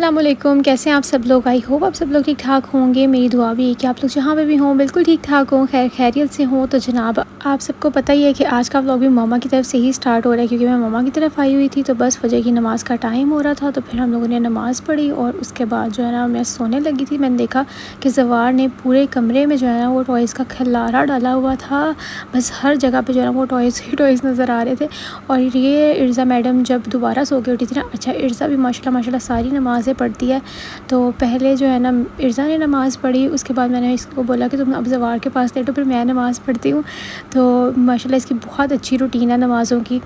अस्सलामुअलैकुम, कैसे हैं आप सब लोग। आई होप आप सब लोग ठीक ठाक होंगे। मेरी दुआ भी है कि आप लोग जहाँ पे भी हों बिल्कुल ठीक ठाक हों, खैर खैरियत से हों। तो जनाब आप सबको पता ही है कि आज का व्लॉग भी मामा की तरफ से ही स्टार्ट हो रहा है, क्योंकि मैं मामा की तरफ आई हुई थी। तो बस फजर की नमाज़ का टाइम हो रहा था, तो फिर हम लोगों ने नमाज़ पढ़ी और उसके बाद जो है ना मैं सोने लगी थी। मैंने देखा कि जवार ने पूरे कमरे में जो है ना वो टॉयज़ का खलारा डाला हुआ था। बस हर जगह पर जो है ना वो टॉयज़ ही टॉयज़ नज़र आ रहे थे। और ये इर्ज़ा मैडम जब दोबारा सो के उठी थी ना, अच्छा इर्ज़ा भी माशाल्लाह सारी नमाज़ें पढ़ती है। तो पहले जो है ना इर्ज़ा ने नमाज़ पढ़ी, उसके बाद मैंने इसको बोला कि तुम अब ज़वार के पास लेटो, फिर मैं नमाज़ पढ़ती हूँ। तो माशाल्लाह इसकी बहुत अच्छी रूटीन है नमाज़ों की।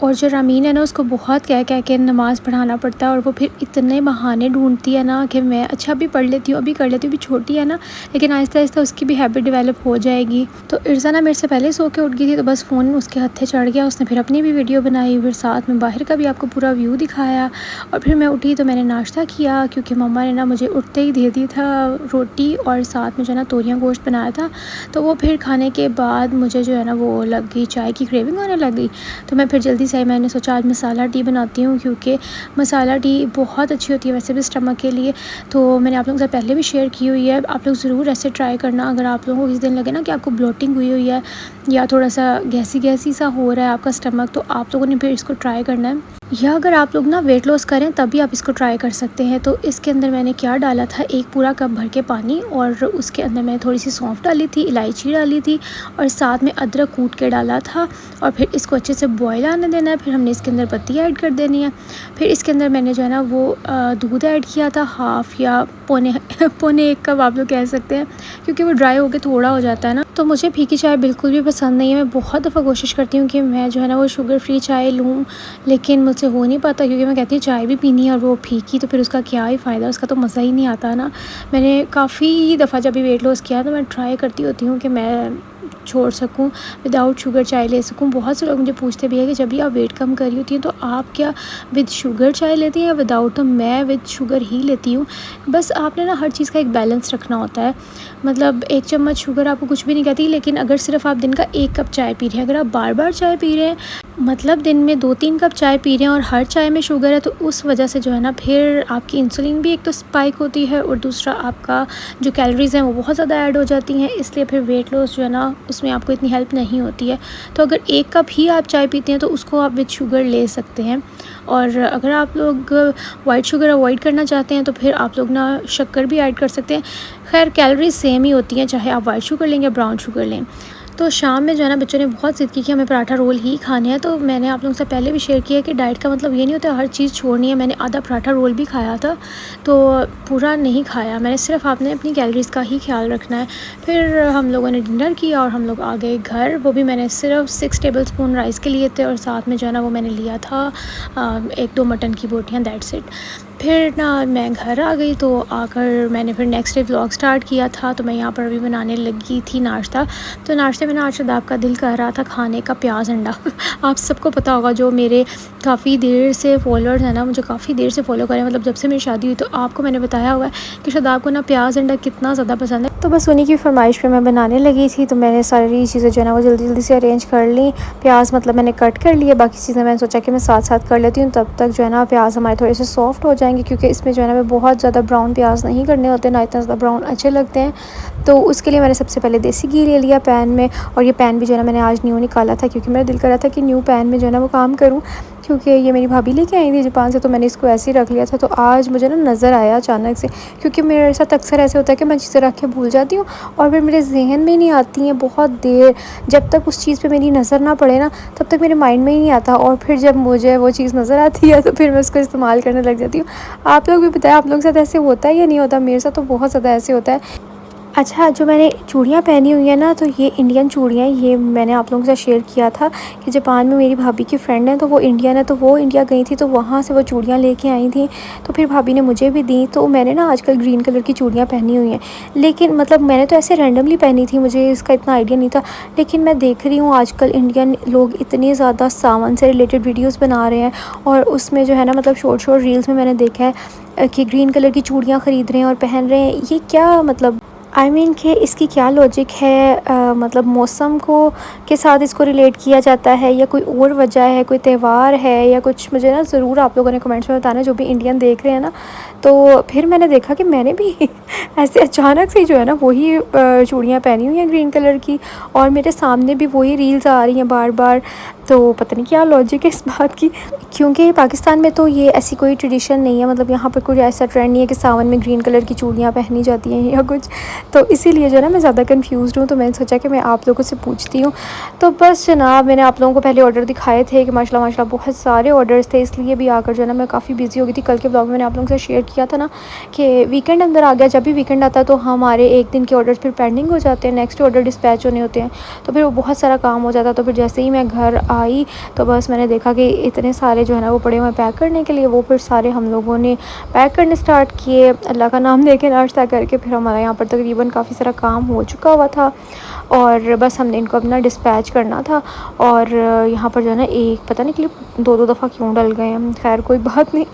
और जो रामीन है ना उसको बहुत कह कह के नमाज़ पढ़ाना पड़ता है, और वो फिर इतने बहाने ढूंढती है ना कि मैं अच्छा अभी पढ़ लेती हूँ, अभी कर लेती हूँ, अभी छोटी है ना, लेकिन आहिस्ता आहिस्ता उसकी भी हैबिट डेवलप हो जाएगी। तो इर्ज़ा ना मेरे से पहले सो के उठ गई थी, तो बस फ़ोन उसके हत्थे चढ़ गया। उसने फिर अपनी भी वीडियो बनाई, फिर साथ में बाहर का भी आपको पूरा व्यू दिखाया। और फिर मैं उठी तो मैंने नाश्ता किया, क्योंकि मम्मा ने ना मुझे उठते ही दे दी था रोटी और साथ में जो है ना तोरियाँ गोश्त बनाया था। तो वो फिर खाने के बाद मुझे जो है ना वो लग गई, चाय की क्रेविंग होने लग गई। तो मैं फिर जल्दी से मैंने सोचा आज मसाला टी बनाती हूँ, क्योंकि मसाला टी बहुत अच्छी होती है वैसे भी स्टमक के लिए। तो मैंने आप लोगों के साथ पहले भी शेयर की हुई है, आप लोग ज़रूर ऐसे ट्राई करना। अगर आप लोगों को इस दिन लगे ना कि आपको ब्लोटिंग हुई है या थोड़ा सा गैसी सा हो रहा है आपका स्टमक, तो आप लोगों ने फिर इसको ट्राई करना है। या अगर आप लोग ना वेट लॉस करें तभी आप इसको ट्राई कर सकते हैं। तो इसके अंदर मैंने क्या डाला था, एक पूरा कप भर के पानी, और उसके अंदर मैंने थोड़ी सी सौंफ डाली थी, इलायची डाली थी, और साथ में अदरक कूट के डाला था। और फिर इसको अच्छे से बॉयल आने देना है। फिर हमने इसके अंदर पत्ती ऐड कर देनी है। फिर इसके अंदर मैंने जो है ना वो दूध ऐड किया था, हाफ़ या पौने पौने एक कप आप लोग कह सकते हैं, क्योंकि वो ड्राई होकर थोड़ा हो जाता है ना। तो मुझे फीकी चाय बिल्कुल भी पसंद नहीं है। मैं बहुत दफ़ा कोशिश करती हूँ कि मैं जो है ना वो शुगर फ्री चाय लूँ, लेकिन मुझसे हो नहीं पाता, क्योंकि मैं कहती हूँ चाय भी पीनी है और वो फीकी, तो फिर उसका क्या ही फ़ायदा, उसका तो मज़ा ही नहीं आता ना। मैंने काफ़ी दफ़ा जब भी वेट लॉस किया तो मैं ट्राई करती होती हूँ कि मैं छोड़ सकूं, विदाउट शुगर चाय ले सकूं। बहुत से लोग मुझे पूछते भी है कि जब भी आप वेट कम कर रही होती हैं तो आप क्या विद शुगर चाय लेती हैं या विदाउट। तो मैं विद शुगर ही लेती हूँ। बस आपने ना हर चीज़ का एक बैलेंस रखना होता है। मतलब एक चम्मच शुगर आपको कुछ भी नहीं कहती, लेकिन अगर सिर्फ आप दिन का 1 कप चाय पी रहे हैं, अगर आप बार बार चाय पी रहे हैं, मतलब दिन में 2-3 कप चाय पी रहे हैं और हर चाय में शुगर है, तो उस वजह से जो है ना फिर आपकी इंसुलिन भी एक तो स्पाइक होती है, और दूसरा आपका जो कैलोरीज़ हैं वो बहुत ज़्यादा ऐड हो जाती हैं। इसलिए फिर वेट लॉस जो है ना उसमें आपको इतनी हेल्प नहीं होती है। तो अगर 1 कप ही आप चाय पीते हैं तो उसको आप विद शुगर ले सकते हैं। और अगर आप लोग वाइट शुगर अवॉइड करना चाहते हैं तो फिर आप लोग ना शक्कर भी ऐड कर सकते हैं। खैर कैलोरीज सेम ही होती हैं, चाहे आप वाइट शुगर लें या ब्राउन शुगर लें। तो शाम में जो है ना बच्चों ने बहुत ज़िद की कि हमें पराठा रोल ही खाने हैं। तो मैंने आप लोगों से पहले भी शेयर किया कि डाइट का मतलब ये नहीं होता हर चीज़ छोड़नी है। मैंने आधा पराठा रोल भी खाया था, तो पूरा नहीं खाया मैंने, सिर्फ आपने अपनी कैलोरीज़ का ही ख्याल रखना है। फिर हम लोगों ने डिनर किया और हम लोग आ गए घर। वो भी मैंने सिर्फ 6 टेबलस्पून राइस के लिए थे, और साथ में जो है ना वो मैंने लिया था 1-2 मटन की बोटियाँ, दैट्स इट। फिर ना मैं घर आ गई, तो आकर मैंने फिर नेक्स्ट डे व्लॉग स्टार्ट किया था। तो मैं यहाँ पर अभी बनाने लगी थी नाश्ता। तो नाश्ते में ना आज शादाब का दिल कर रहा था खाने का प्याज अंडा। आप सबको पता होगा जो मेरे काफ़ी देर से फॉलोअर्स हैं ना, मुझे काफ़ी देर से फॉलो करें, मतलब जब से मेरी शादी हुई, तो आपको मैंने बताया हुआ है कि शादाब को ना प्याज अंडा कितना ज़्यादा पसंद है। तो बस उन्हीं की फरमाइश पे मैं बनाने लगी थी। तो मैंने सारी चीज़ें जो है ना वो जल्दी जल्दी से अरेंज कर ली। प्याज मतलब मैंने कट कर लिए, बाकी चीज़ें मैंने सोचा कि मैं साथ साथ कर लेती हूँ, तब तक जो है ना प्याज हमारे थोड़े से सॉफ्ट हो जाएंगे, क्योंकि इसमें जो है ना मैं बहुत ज़्यादा ब्राउन प्याज नहीं करने होते, ना इतना ज़्यादा ब्राउन अच्छे लगते हैं। तो उसके लिए मैंने सबसे पहले देसी घी ले लिया पैन में, और ये पैन भी जो है ना मैंने आज न्यू निकाला था, क्योंकि मेरा दिल कर रहा था कि न्यू पैन में जो है ना वो काम करूँ, क्योंकि ये मेरी भाभी लेके आई थी जापान से, तो मैंने इसको ऐसे ही रख लिया था। तो आज मुझे ना नज़र आया अचानक से, क्योंकि मेरे साथ अक्सर ऐसे होता है कि मैं चीज़ें रख के भूल जाती हूँ और फिर मेरे जहन में नहीं आती हैं बहुत देर। जब तक उस चीज़ पे मेरी नज़र ना पड़े ना, तब तक मेरे माइंड में ही नहीं आता, और फिर जब मुझे वो चीज़ नज़र आती है तो फिर मैं उसको इस्तेमाल करने लग जाती हूँ। आप लोग भी बताएं, आप लोग के साथ ऐसे होता है या नहीं होता? मेरे साथ तो बहुत ज़्यादा ऐसे होता है। अच्छा, जो मैंने चूड़ियाँ पहनी हुई हैं ना, तो ये इंडियन चूड़ियाँ, ये मैंने आप लोगों के साथ शेयर किया था कि जापान में मेरी भाभी की फ्रेंड है, तो वो इंडियन है, तो वो इंडिया गई थी, तो वहाँ से वो चूड़ियाँ लेके आई थी। तो फिर भाभी ने मुझे भी दी। तो मैंने ना आजकल ग्रीन कलर की चूड़ियाँ पहनी हुई हैं, लेकिन मतलब मैंने तो ऐसे रैंडमली पहनी थी, मुझे इसका इतना आइडिया नहीं था। लेकिन मैं देख रही हूँ आजकल इंडियन लोग इतनी ज़्यादा सावन से रिलेटेड वीडियोज़ बना रहे हैं, और उसमें जो है ना मतलब शॉर्ट रील्स में मैंने देखा है कि ग्रीन कलर की चूड़ियाँ ख़रीद रहे हैं और पहन रहे हैं। ये क्या मतलब कि इसकी क्या लॉजिक है, मतलब मौसम को के साथ इसको रिलेट किया जाता है या कोई और वजह है, कोई त्यौहार है या कुछ, मुझे ना ज़रूर आप लोगों ने कमेंट्स में बताना, जो भी इंडियन देख रहे हैं ना। तो फिर मैंने देखा कि मैंने भी ऐसे अचानक से जो है ना वही चूड़ियाँ पहनी हुई हैं ग्रीन कलर की, और मेरे सामने भी वही रील्स आ रही हैं बार बार। तो पता नहीं क्या लॉजिक है इस बात की, क्योंकि पाकिस्तान में तो ये ऐसी कोई ट्रेडिशन नहीं है, मतलब यहाँ पर कोई ऐसा ट्रेंड नहीं है कि सावन में ग्रीन कलर की चूड़ियाँ पहनी जाती हैं या कुछ। तो इसीलिए जो है ना मैं ज़्यादा कंफ्यूज्ड हूँ, तो मैंने सोचा कि मैं आप लोगों से पूछती हूँ। तो बस जनाब, मैंने आप लोगों को पहले ऑर्डर दिखाए थे कि माशाल्लाह माशाल्लाह बहुत सारे ऑर्डर्स थे, इसलिए भी आकर जो है ना मैं काफ़ी बिजी हो गई थी। कल के ब्लॉग में मैंने आप लोगों से शेयर किया था ना कि वीकेंड अंदर आ गया, जब भी वीकेंड आता है तो हमारे एक दिन के ऑर्डर्स फिर पेंडिंग हो जाते हैं, नेक्स्ट ऑर्डर डिस्पैच होने होते हैं, तो फिर वो बहुत सारा काम हो जाता। तो फिर जैसे ही मैं घर आई तो बस मैंने देखा कि इतने सारे जो है ना वो पड़े हुए पैक करने के लिए, वो फिर सारे हम लोगों ने पैक करने स्टार्ट किए, अल्लाह का नाम लेके नाश्ता करके। फिर हमारा यहाँ पर तकरीबन काफ़ी सारा काम हो चुका हुआ था और बस हमने इनको अपना डिस्पैच करना था। और यहाँ पर जो है ना एक पता नहीं क्लिप दो दफ़ा क्यों डल गए हैं, खैर कोई बात नहीं।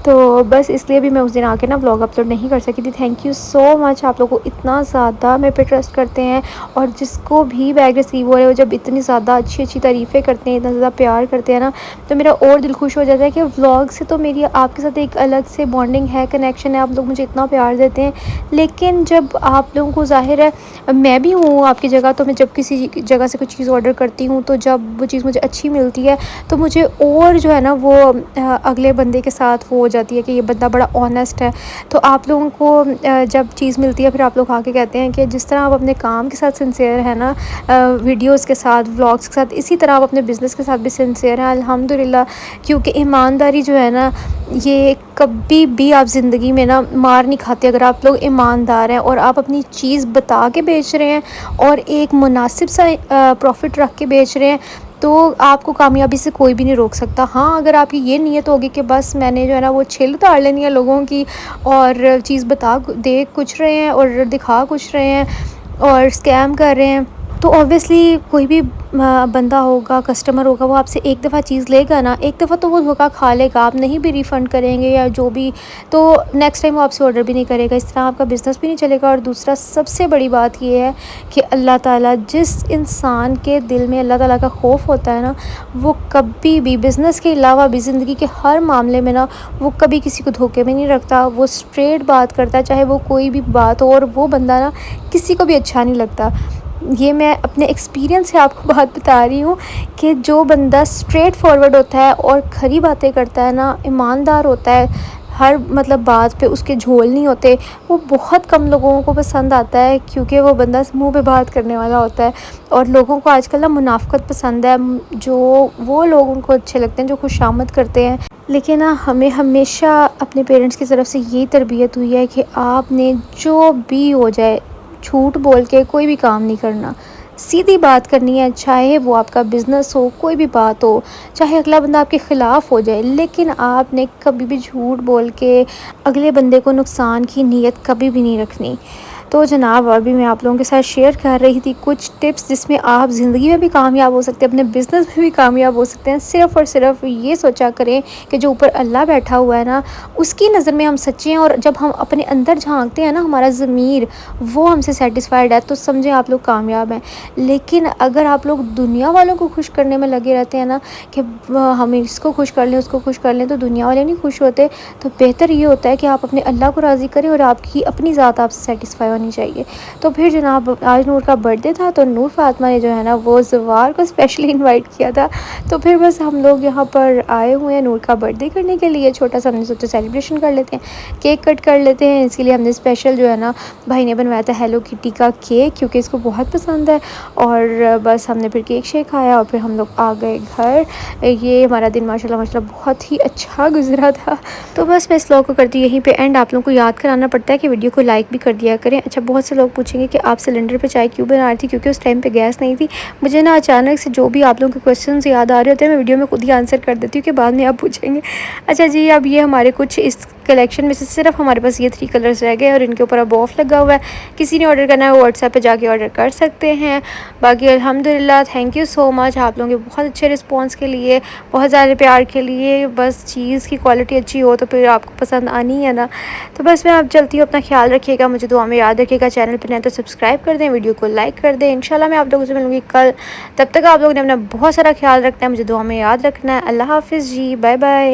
तो बस इसलिए भी मैं उस दिन आके ना व्लॉग अपलोड नहीं कर सकी थी। थैंक यू सो मच, आप लोगों को इतना ज़्यादा मेरे पे ट्रस्ट करते हैं, और जिसको भी बैग रिसीव हो रहे हो जब इतनी ज़्यादा अच्छी अच्छी तारीफ़ें करते हैं, इतना ज़्यादा प्यार करते हैं ना, तो मेरा और दिल खुश हो जाता है कि व्लॉग से तो मेरी आपके साथ एक अलग से बॉन्डिंग है, कनेक्शन है, आप लोग मुझे इतना प्यार देते हैं। लेकिन जब आप लोगों को ज़ाहिर है मैं भी हूँ आपकी जगह, तो मैं जब किसी जगह से कुछ चीज़ ऑर्डर करती हूँ तो जब वो चीज़ मुझे अच्छी मिलती है तो मुझे और जो है ना वो अगले बंदे के साथ वो हो जाती है कि ये बंदा बड़ा ऑनेस्ट है। तो आप लोगों को जब चीज़ मिलती है फिर आप लोग आके कहते हैं कि जिस तरह आप अपने काम के साथ सिंसियर है ना, वीडियोज़ के साथ, व्लॉग्स के साथ, इसी तरह आप अपने बिज़नेस के साथ भी सिंसियर हैं, अल्हम्दुलिल्लाह। क्योंकि ईमानदारी जो है ना, ये कभी भी आप ज़िंदगी में ना मार नहीं खाते। अगर आप लोग ईमानदार हैं और आप अपनी चीज़ बता के बेच रहे हैं और एक मुनासिब सा प्रॉफिट रख के बेच रहे हैं, तो आपको कामयाबी से कोई भी नहीं रोक सकता। हाँ, अगर आपकी ये नीयत होगी कि बस मैंने जो है ना वो छिल उतार लेनी है लोगों की, और चीज़ बता दे कुछ रहे हैं और दिखा कुछ रहे हैं और स्कैम कर रहे हैं, तो ऑब्वियसली कोई भी बंदा होगा, कस्टमर होगा, वो आपसे एक दफ़ा चीज़ लेगा ना, एक दफ़ा तो वो धोखा खा लेगा, आप नहीं भी रिफ़ंड करेंगे या जो भी, तो नेक्स्ट टाइम वो आपसे ऑर्डर भी नहीं करेगा, इस तरह आपका बिज़नेस भी नहीं चलेगा। और दूसरा सबसे बड़ी बात ये है कि अल्लाह ताला, जिस इंसान के दिल में अल्लाह ताला का खौफ होता है ना, वो कभी भी बिज़नेस के अलावा भी ज़िंदगी के हर मामले में ना वो कभी किसी को धोखे में नहीं रखता, वो स्ट्रेट बात करता है, चाहे वो कोई भी बात हो, और वो बंदा ना किसी को भी अच्छा नहीं लगता। ये मैं अपने एक्सपीरियंस से आपको बात बता रही हूँ कि जो बंदा स्ट्रेट फॉरवर्ड होता है और खरी बातें करता है ना, ईमानदार होता है, हर मतलब बात पे उसके झोल नहीं होते, वो बहुत कम लोगों को पसंद आता है, क्योंकि वो बंदा मुंह पे बात करने वाला होता है। और लोगों को आजकल ना मुनाफ़िक़त पसंद है, जो वो लोग उनको अच्छे लगते हैं जो खुशामद करते हैं। लेकिन ना हमें हमेशा अपने पेरेंट्स की तरफ से यही तरबियत हुई है कि आपने जो भी हो जाए झूठ बोल के कोई भी काम नहीं करना, सीधी बात करनी है, चाहे वो आपका बिज़नेस हो, कोई भी बात हो, चाहे अगला बंदा आपके ख़िलाफ़ हो जाए, लेकिन आपने कभी भी झूठ बोल के अगले बंदे को नुकसान की नीयत कभी भी नहीं रखनी। तो जनाब, अभी मैं आप लोगों के साथ शेयर कर रही थी कुछ टिप्स जिसमें आप ज़िंदगी में भी कामयाब हो सकते हैं, अपने बिज़नेस में भी कामयाब हो सकते हैं। सिर्फ़ और सिर्फ ये सोचा करें कि जो ऊपर अल्लाह बैठा हुआ है ना, उसकी नज़र में हम सच्चे हैं, और जब हम अपने अंदर झांकते हैं ना, हमारा ज़मीर वो हमसे सेटिस्फाइड है, तो समझें आप लोग कामयाब हैं। लेकिन अगर आप लोग दुनिया वालों को खुश करने में लगे रहते हैं ना कि हम इसको खुश कर लें, उसको खुश कर लें, तो दुनिया वाले नहीं खुश होते। तो बेहतर ये होता है कि आप अपने अल्लाह को राज़ी करें और आपकी अपनी ज़ात आपसे सेटिस्फाई होनी चाहिए। तो फिर जनाब, आज नूर का बर्थडे था, तो नूर फ़ातिमा ने जो है ना वो ज़वार को स्पेशली इनवाइट किया था। तो फिर बस हम लोग यहाँ पर आए हुए हैं नूर का बर्थडे करने के लिए। छोटा सा हमने सोचा सेलिब्रेशन कर लेते हैं, केक कट कर लेते हैं। इसके लिए हमने स्पेशल जो है ना भाई ने बनवाया था हेलो किटी का केक, क्योंकि इसको बहुत पसंद है। और बस हमने फिर केक शेक खाया और फिर हम लोग आ गए घर। ये हमारा दिन माशाल्लाह माशाल्लाह बहुत ही अच्छा गुजरा था। तो बस मैं इस व्लॉग को करती हूँ यहीं पे एंड। आप लोगों को याद कराना पड़ता है कि वीडियो को लाइक भी कर दिया करें। अच्छा, बहुत से लोग पूछेंगे कि आप सिलेंडर पे चाय क्यों बना रही थी, क्योंकि उस टाइम पे गैस नहीं थी। मुझे ना अचानक से जो भी आप लोगों के क्वेश्चंस याद आ रहे होते हैं, मैं वीडियो में खुद ही आंसर कर देती हूँ कि बाद में आप पूछेंगे। अच्छा जी, अब ये हमारे कुछ इस कलेक्शन में से सिर्फ हमारे पास ये 3 कलर्स रह गए और इनके ऊपर अब ऑफ लगा हुआ है। किसी ने ऑर्डर करना है वो व्हाट्सएप पे जाके ऑर्डर कर सकते हैं। बाकी अल्हम्दुलिल्लाह, थैंक यू सो मच आप लोगों के बहुत अच्छे रिस्पांस के लिए, बहुत ज़्यादा प्यार के लिए। बस चीज़ की क्वालिटी अच्छी हो तो फिर आपको पसंद आनी है ना। तो बस मैं अब चलती हूँ, अपना ख्याल रखिएगा, मुझे दुआ में याद याद रखिएगा, चैनल पर नए तो सब्सक्राइब कर दें, वीडियो को लाइक कर दें। इंशाल्लाह मैं आप लोगों से मिलूँगी कल। तब तक आप लोगों ने अपना बहुत सारा ख्याल रखना है, मुझे दुआ में याद रखना है। अल्लाह हाफ़िज़ जी, बाय बाय।